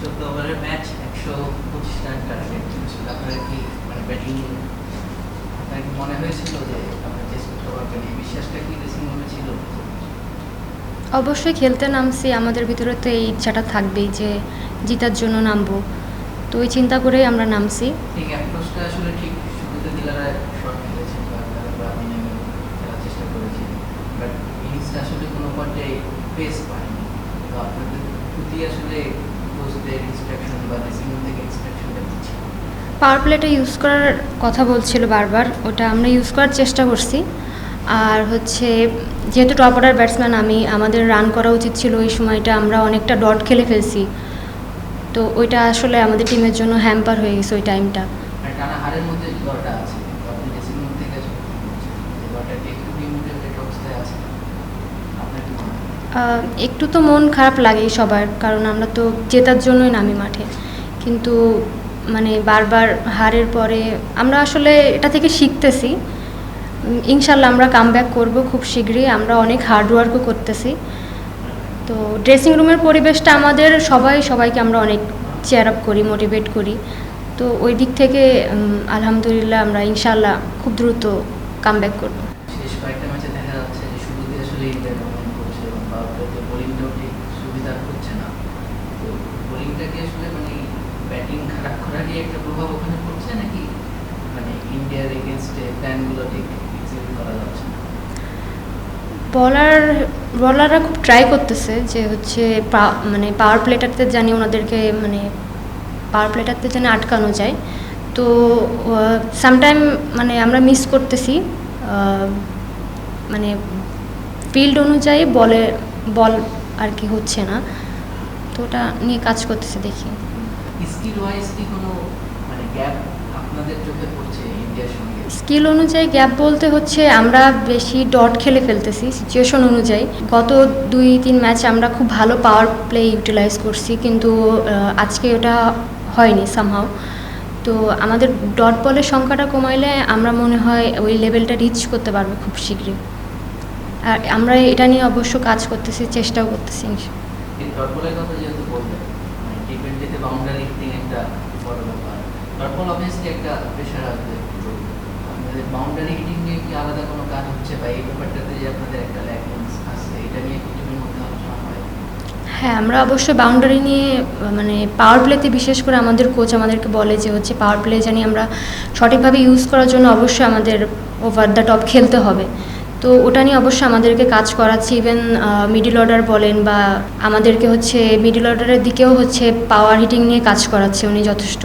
14 ওভারের match 125 run target ছিল। আপনার কি মানে ব্যাটিং আপনার কি মনে হয়েছিল যে আপনি চেষ্টা করতে পারবেন, এই বিশ্বাসটা কি ড্রেসিং রুমে ছিল? অবশ্যই খেলতে নামছি, আমাদের ভিতরে তো এই ইচ্ছাটা থাকবেই যে জিতার জন্য নামবো, তো ওই চিন্তা করেই আমরা নামছি। ঠিক অ্যাপ্রোচটা আসলে ঠিক শুরুতে দিলারা শট খেলেছেন বা আমি নেমে খেলার চেষ্টা করেছি, বাট ইনিংসটা আসলে কোনো পর্যায়ে পেস পায়নি। তো আপনাদের প্রতি আসলে কোচদের ইনস্ট্রাকশন বা ড্রেসিং রুম থেকে ইনস্ট্রাকশনটা কী ছিল? পাওয়ার প্লেটা ইউজ করার কথা বলছিল বারবার, ওটা আমরা ইউজ করার চেষ্টা করছি। আর হচ্ছে যেহেতু টপ অর্ডার ব্যাটসম্যান আমি, আমাদের রান করা উচিত ছিল ওই সময়টা, আমরা অনেকটা ডট খেলে ফেলছি, তো ওইটা আসলে আমাদের টিমের জন্য হ্যাম্পার হয়ে গেছে ওই টাইমটা। মানে টানা হারের মধ্যে দলটা আছে, তো আপনি ড্রেসিং রুম থেকে আসলে কী বলছেন যে দলটাকে একটু ডিমোটিভেটেড অবস্থায় আছে? আপনার কি মনে হয়? একটু তো মন খারাপ লাগেই সবার, কারণ আমরা তো জেতার জন্যই নামি মাঠে, কিন্তু মানে বারবার হারের পরে আমরা আসলে এটা থেকে শিখতেছি। ইনশাল্লাহ আমরা কামব্যাক করব খুব শীঘ্রই, আমরা অনেক হার্ডওয়ার্কও করতেছি। তো ড্রেসিং রুমের পরিবেশটা আমাদের সবাইকে আমরা অনেক চেয়ার আপ করি, মোটিভেট করি, তো ওই দিক থেকে আলহামদুলিল্লাহ আমরা ইনশাল্লাহ খুব দ্রুত কামব্যাক করব। শেষ কয়েকটা ম্যাচে দেখা যাচ্ছে যে শুরুতে আসলে ইন্ডিয়া ডমিনেট করছে এবং পাওয়ার প্লেতে বোলিংটাও ঠিক সুবিধা হচ্ছে না। তো বোলিংটাকে আসলে মানে ব্যাটিং খারাপ করারই একটা প্রভাব ওখানে পড়ছে, নাকি মানে ইন্ডিয়ার এগেনস্টে প্ল্যানগুলো ঠিক এক্সিকিউট করা যাচ্ছে না? বলাররা খুব ট্রাই করতেছে যে হচ্ছে মানে পাওয়ার প্লেটারতে জানি ওনাদেরকে মানে পাওয়ার প্লেটারতে জানি আটকানো যায়, তো সামটাইম মানে আমরা মিস করতেছি, মানে ফিল্ড অনুযায়ী বল আর কি হচ্ছে না, তো ওটা নিয়ে কাজ করতেছে দেখি। স্কিল ওয়াইজ কি কোনো মানে গ্যাপ আপনাদের চোখে পড়ছে ইন্ডিয়ার সঙ্গে? স্কিল অনুযায়ী গ্যাপ বলতে হচ্ছে আমরা বেশি ডট খেলে ফেলতেছি সিচুয়েশন অনুযায়ী। গত 2-3 ম্যাচ আমরা খুব ভালো পাওয়ার প্লে ইউটিলাইজ করছি, কিন্তু আজকে ওটা হয়নি সামহাও। তো আমাদের ডট বলের সংখ্যাটা কমাইলে আমরা মনে হয় ওই লেভেলটা রিচ করতে পারবো খুব শীঘ্রই, আর আমরা এটা নিয়ে অবশ্য কাজ করতেছি, চেষ্টাও করতেছি। এই ডট বলের কথা যেহেতু বললেন, মানে টি-20তে বাউন্ডারি হিটিং একটা বড় ব্যাপার। ডট বল অবভিয়াসলি একটা প্রেশার আসবে, তো আপনাদের বাউন্ডারি হিটিং নিয়ে কি আলাদা কোনো কাজ হচ্ছে, বা এই ব্যাপারটাতে যে আপনাদের একটা ল্যাকিংস আছে এটা নিয়ে কি টিমের মধ্যে আলোচনা হয়? হ্যাঁ, আমরা অবশ্যই বাউন্ডারি নিয়ে মানে পাওয়ার প্লেতে বিশেষ করে আমাদের কোচ আমাদেরকে বলে যে হচ্ছে পাওয়ার প্লে জানি আমরা সঠিকভাবে ইউজ করার জন্য অবশ্যই আমাদের ওভার দ্য টপ খেলতে হবে, তো ওটা নিয়ে অবশ্যই আমাদেরকে কাজ করাচ্ছে। ইভেন মিডল অর্ডার বলেন বা আমাদেরকে হচ্ছে মিডল অর্ডারের দিকেও হচ্ছে পাওয়ার হিটিং নিয়ে কাজ করাচ্ছে উনি যথেষ্ট।